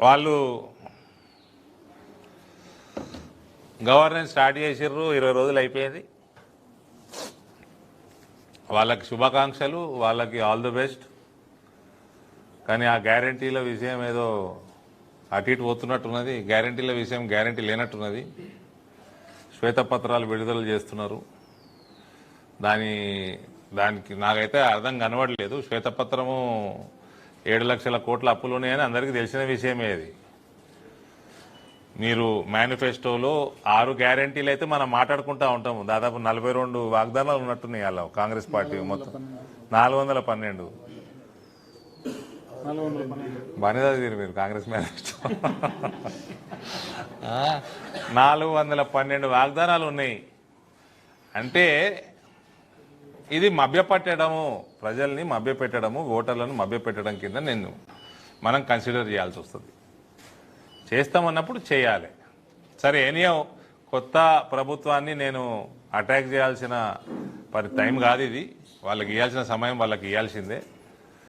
వాళ్ళు governance start చేసిర్రు, 20 రోజులు అయిపోయింది. వాళ్ళకి శుభాకాంక్షలు, వాళ్ళకి ఆల్ ది బెస్ట్. కానీ ఆ గ్యారంటీల విషయం ఏదో అటు ఇటు పోతున్నట్టున్నది. గ్యారంటీల విషయం గ్యారంటీ లేనట్టున్నది. శ్వేతపత్రాలు విడుదల చేస్తున్నారు. దానికి నాకైతే అర్థం కనబడలేదు. శ్వేతపత్రము 7 లక్షల కోట్ల అప్పులు ఉన్నాయని అందరికీ తెలిసిన విషయమే. అది మీరు మేనిఫెస్టోలో 6 గ్యారంటీలు అయితే మనం మాట్లాడుకుంటా ఉంటాము. దాదాపు 42 వాగ్దానాలు ఉన్నట్టున్నాయి అలా కాంగ్రెస్ పార్టీ మొత్తం 412. బాగానే చదివారు మీరు కాంగ్రెస్ మేనిఫెస్టో. 412 వాగ్దానాలు ఉన్నాయి. అంటే ఇది మభ్యపెట్టడము, ప్రజల్ని మభ్యపెట్టడము, ఓటర్లను మభ్యపెట్టడం కింద మనం కన్సిడర్ చేయాల్సి వస్తుంది. చేస్తామన్నప్పుడు చేయాలి. సరే, ఎనీయో కొత్త ప్రభుత్వాన్ని నేను అటాక్ చేయాల్సిన టైం కాదు ఇది. వాళ్ళకి ఇవ్వాల్సిన సమయం వాళ్ళకి ఇవ్వాల్సిందే.